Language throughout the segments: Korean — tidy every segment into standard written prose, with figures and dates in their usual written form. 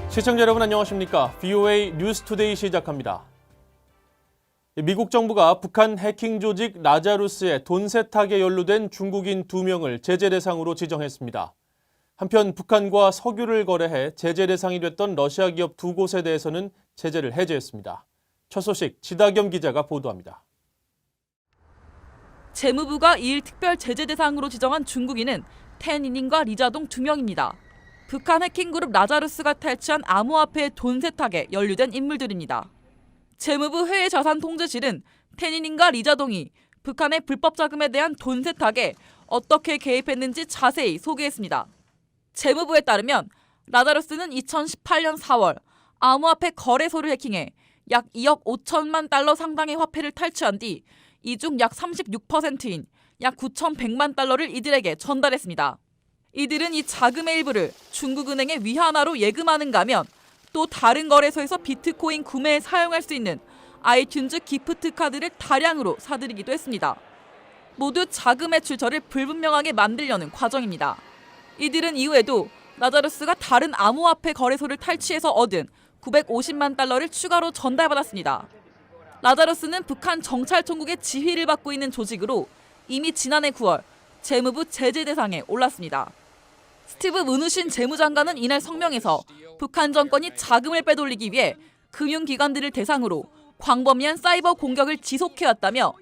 시청자 여러분 안녕하십니까? VOA 뉴스투데이 시작합니다. 미국 정부가 북한 해킹 조직 라자루스의 돈 세탁에 연루된 중국인 2명을 제재 대상으로 지정했습니다. 한편 북한과 석유를 거래해 제재 대상이 됐던 러시아 기업 2곳에 대해서는 제재를 해제했습니다. 첫 소식 지다겸 기자가 보도합니다. 재무부가 2일 특별 제재 대상으로 지정한 중국인은 텐이닝과 리자동 2명입니다. 북한 해킹그룹 라자루스가 탈취한 암호화폐 돈 세탁에 연루된 인물들입니다. 재무부 해외자산통제실은 텐이닝과 리자동이 북한의 불법 자금에 대한 돈 세탁에 어떻게 개입했는지 자세히 소개했습니다. 재무부에 따르면 라자루스는 2018년 4월 암호화폐 거래소를 해킹해 약 2억 5천만 달러 상당의 화폐를 탈취한 뒤 이 중 약 36%인 약 9,100만 달러를 이들에게 전달했습니다. 이들은 이 자금의 일부를 중국은행에 위안화로 예금하는가 하면 또 다른 거래소에서 비트코인 구매에 사용할 수 있는 아이튠즈 기프트 카드를 다량으로 사들이기도 했습니다. 모두 자금의 출처를 불분명하게 만들려는 과정입니다. 이들은 이후에도 라자루스가 다른 암호화폐 거래소를 탈취해서 얻은 950만 달러를 추가로 전달받았습니다. 라자루스는 북한 정찰총국의 지휘를 받고 있는 조직으로 이미 지난해 9월 재무부 제재 대상에 올랐습니다. 스티브 문우신 재무장관은 이날 성명에서 북한 정권이 자금을 빼돌리기 위해 금융기관들을 대상으로 광범위한 사이버 공격을 지속해왔다며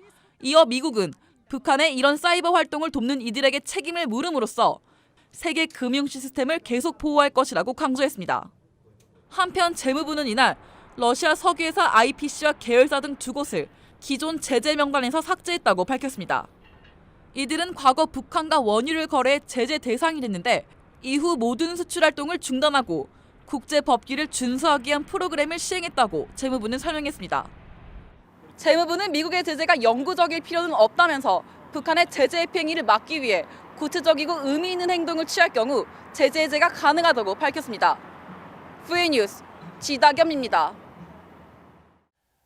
이어 미국은 북한의 이런 사이버 활동을 돕는 이들에게 책임을 물음으로써 세계 금융 시스템을 계속 보호할 것이라고 강조했습니다. 한편 재무부는 이날 러시아 석유회사 IPC와 계열사 등 2곳을 기존 제재 명단에서 삭제했다고 밝혔습니다. 이들은 과거 북한과 원유를 거래해 제재 대상이 됐는데 이후 모든 수출 활동을 중단하고 국제 법규를 준수하기 위한 프로그램을 시행했다고 재무부는 설명했습니다. 재무부는 미국의 제재가 영구적일 필요는 없다면서 북한의 제재 행위를 막기 위해 구체적이고 의미 있는 행동을 취할 경우 제재 해제가 가능하다고 밝혔습니다. VOA 뉴스 지다겸입니다.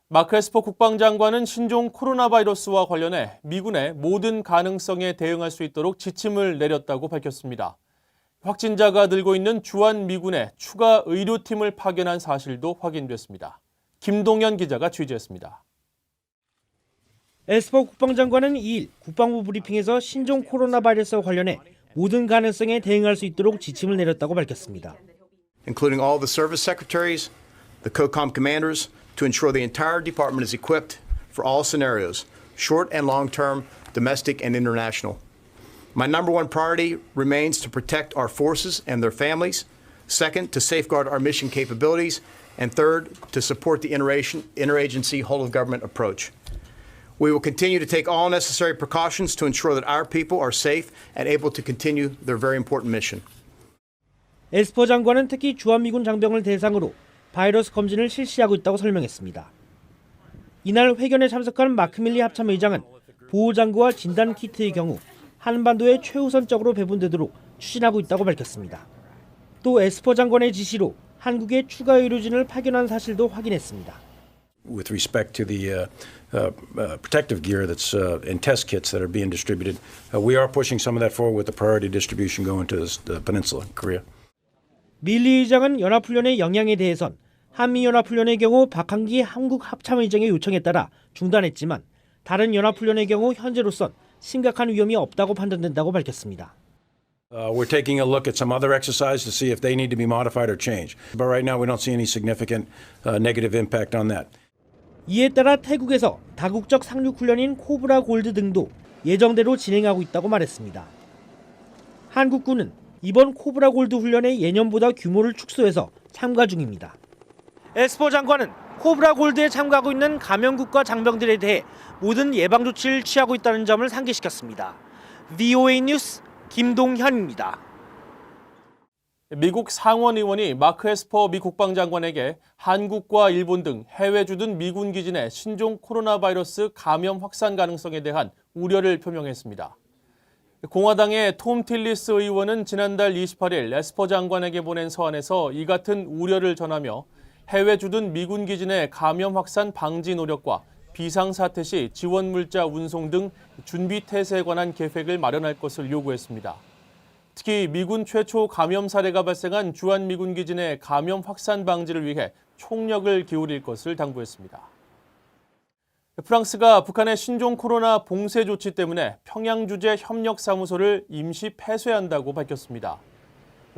마크 에스퍼 국방장관은 신종 코로나 바이러스와 관련해 미군의 모든 가능성에 대응할 수 있도록 지침을 내렸다고 밝혔습니다. 확진자가 늘고 있는 주한 미군에 추가 의료팀을 파견한 사실도 확인됐습니다. 김동현 기자가 취재했습니다. 에스퍼 국방장관은 2일 국방부 브리핑에서 신종 코로나 바이러스와 관련해 모든 가능성에 대응할 수 있도록 지침을 내렸다고 밝혔습니다. Including all the service secretaries, the COCOM commanders, to ensure the entire department is equipped for all scenarios, short and long-term, domestic and international. My number one priority remains to protect our forces and their families. Second, to safeguard our mission capabilities. And third, to support the interagency whole-of-government approach. We will continue to take all necessary precautions to ensure that our people are safe and able to continue their very important mission. 에스퍼 장관은 특히 주한미군 장병을 대상으로 바이러스 검진을 실시하고 있다고 설명했습니다. 이날 회견에 참석한 마크 밀리 합참의장은 보호장구와 진단키트의 경우 한반도에 최우선적으로 배분되도록 추진하고 있다고 밝혔습니다. 또 에스퍼 장관의 지시로 한국에 추가 의료진을 파견한 사실도 확인했습니다. With respect to the protective gear that's and test kits that are being distributed, we are pushing some of that forward with the priority distribution going to the peninsula, Korea. 밀리 의장은 연합훈련의 영향에 대해선 한미연합훈련의 경우 박한기 한국 합참의장의 요청에 따라 중단했지만 다른 연합훈련의 경우 현재로선 심각한 위험이 없다고 판단된다고 밝혔습니다. We're taking a look at some other exercises to see if they need to be modified or changed. But right now we don't see any significant negative impact on that. 이에 따라 태국에서 다국적 상륙훈련인 코브라 골드 등도 예정대로 진행하고 있다고 말했습니다. 한국군은 이번 코브라 골드 훈련에 예년보다 규모를 축소해서 참가 중입니다. 에스퍼 장관은 코브라 골드에 참가하고 있는 가명국과 장병들에 대해 모든 예방 조치를 취하고 있다는 점을 상기시켰습니다. VOA 뉴스 김동현입니다. 미국 상원 의원이 마크 에스퍼 미 국방장관에게 한국과 일본 등 해외 주둔 미군 기지 내 신종 코로나 바이러스 감염 확산 가능성에 대한 우려를 표명했습니다. 공화당의 톰 틸리스 의원은 지난달 28일 에스퍼 장관에게 보낸 서한에서 이 같은 우려를 전하며 해외 주둔 미군 기지 내 감염 확산 방지 노력과 비상사태 시 지원 물자 운송 등 준비 태세에 관한 계획을 마련할 것을 요구했습니다. 특히 미군 최초 감염 사례가 발생한 주한미군기지 내 감염 확산 방지를 위해 총력을 기울일 것을 당부했습니다. 프랑스가 북한의 신종 코로나 봉쇄 조치 때문에 평양주재 협력사무소를 임시 폐쇄한다고 밝혔습니다.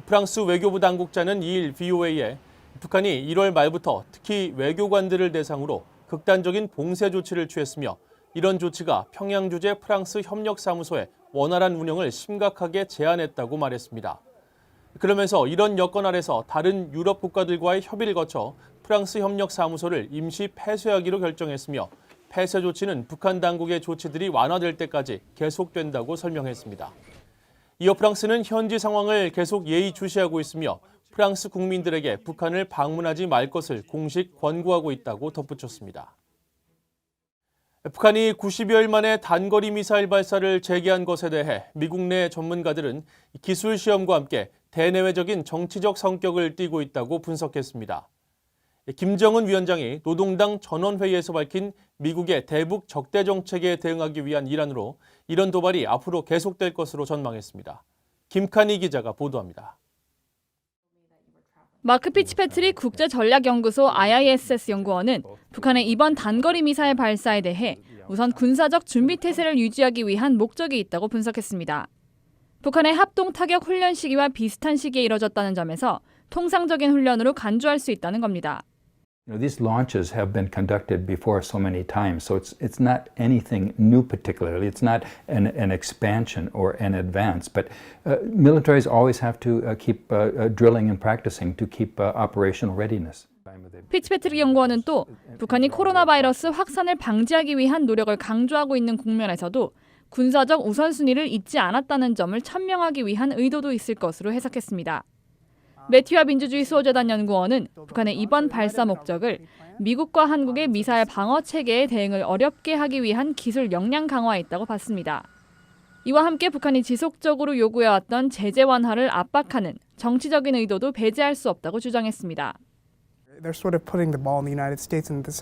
프랑스 외교부 당국자는 2일 VOA에 북한이 1월 말부터 특히 외교관들을 대상으로 극단적인 봉쇄 조치를 취했으며 이런 조치가 평양주재 프랑스 협력사무소의 원활한 운영을 심각하게 제한했다고 말했습니다. 그러면서 이런 여건 아래서 다른 유럽 국가들과의 협의를 거쳐 프랑스 협력사무소를 임시 폐쇄하기로 결정했으며 폐쇄 조치는 북한 당국의 조치들이 완화될 때까지 계속된다고 설명했습니다. 이어 프랑스는 현지 상황을 계속 예의주시하고 있으며 프랑스 국민들에게 북한을 방문하지 말 것을 공식 권고하고 있다고 덧붙였습니다. 북한이 90여일 만에 단거리 미사일 발사를 재개한 것에 대해 미국 내 전문가들은 기술 시험과 함께 대내외적인 정치적 성격을 띠고 있다고 분석했습니다. 김정은 위원장이 노동당 전원회의에서 밝힌 미국의 대북 적대 정책에 대응하기 위한 일환으로 이런 도발이 앞으로 계속될 것으로 전망했습니다. 김칸희 기자가 보도합니다. 마크 피츠패트릭 국제전략연구소 IISS 연구원은 북한의 이번 단거리 미사일 발사에 대해 우선 군사적 준비 태세를 유지하기 위한 목적이 있다고 분석했습니다. 북한의 합동 타격 훈련 시기와 비슷한 시기에 이뤄졌다는 점에서 통상적인 훈련으로 간주할 수 있다는 겁니다. These launches have been conducted before so many times, so it's not anything new particularly. It's not an expansion or an advance, but militaries always have to keep drilling and practicing to keep operational readiness. 피츠패트릭 연구원은 또 북한이 코로나 바이러스 확산을 방지하기 위한 노력을 강조하고 있는 국면에서도 군사적 우선순위를 잊지 않았다는 점을 천명하기 위한 의도도 있을 것으로 해석했습니다. 매튜아 민주주의 수호재단 연구원은 북한의 이번 발사 목적을 미국과 한국의 미사일 방어 체계의 대응을 어렵게 하기 위한 기술 역량 강화에 있다고 봤습니다. 이와 함께 북한이 지속적으로 요구해왔던 제재 완화를 압박하는 정치적인 의도도 배제할 수 없다고 주장했습니다. They're sort of putting the ball in the United States and the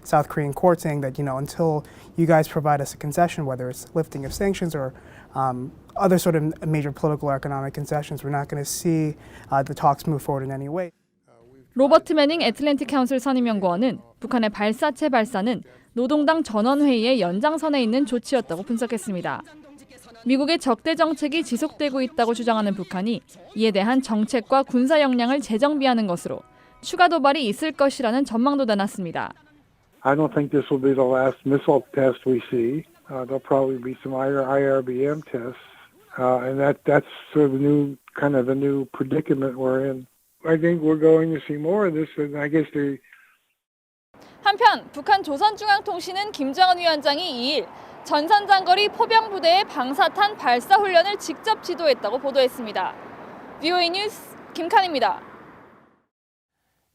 South Korean court, saying that until you guys provide us a concession, whether it's lifting of sanctions or other sort of major political or economic concessions, we're not going to see the talks move forward in any way. 로버트 매닝 애틀랜틱 카운슬 선임연구원은 북한의 발사체 발사는 노동당 전원회의의 연장선에 있는 조치였다고 분석했습니다. 미국의 적대 정책이 지속되고 있다고 주장하는 북한이 이에 대한 정책과 군사 역량을 재정비하는 것으로 추가 도발이 있을 것이라는 전망도 내놨습니다. I don't think this will be the last missile test we see. There'll probably be some IRBM tests, and that's sort of the new predicament we're in. I think we're going to see more of this, and I guess 한편 북한 조선중앙통신은 김정은 위원장이 2일 전산장거리 포병부대의 방사탄 발사 훈련을 직접 지도했다고 보도했습니다. VOA 뉴스 김칸입니다.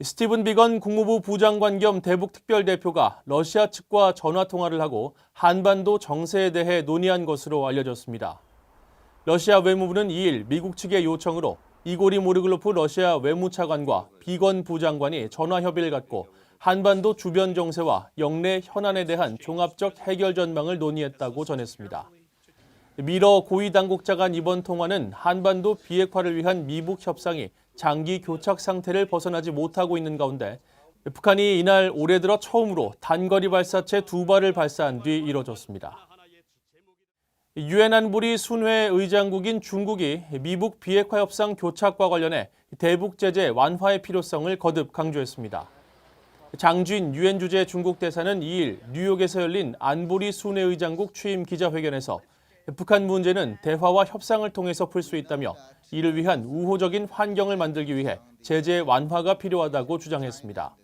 스티븐 비건 국무부 부장관 겸 대북특별대표가 러시아 측과 전화통화를 하고 한반도 정세에 대해 논의한 것으로 알려졌습니다. 러시아 외무부는 2일 미국 측의 요청으로 이고리 모르글로프 러시아 외무차관과 비건 부장관이 전화협의를 갖고 한반도 주변 정세와 영내 현안에 대한 종합적 해결 전망을 논의했다고 전했습니다. 미러 고위 당국자 간 이번 통화는 한반도 비핵화를 위한 미북 협상이 장기 교착 상태를 벗어나지 못하고 있는 가운데 북한이 이날 올해 들어 처음으로 단거리 발사체 2발을 발사한 뒤 이뤄졌습니다. 유엔 안보리 순회 의장국인 중국이 미북 비핵화 협상 교착과 관련해 대북 제재 완화의 필요성을 거듭 강조했습니다. 장준 유엔 주재 중국 대사는 2일 뉴욕에서 열린 안보리 순회 의장국 취임 기자회견에서 북한 문제는 대화와 협상을 통해서 풀 수 있다며 이를 위한 우호적인 환경을 만들기 위해 제재 완화가 필요하다고 주장했습니다.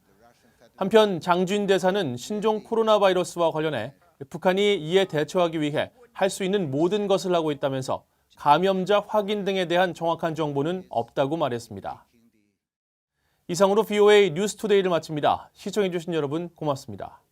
한편 장준 대사는 신종 코로나 바이러스와 관련해 북한이 이에 대처하기 위해 할 수 있는 모든 것을 하고 있다면서 감염자 확인 등에 대한 정확한 정보는 없다고 말했습니다. 이상으로 VOA 뉴스투데이를 마칩니다. 시청해주신 여러분 고맙습니다.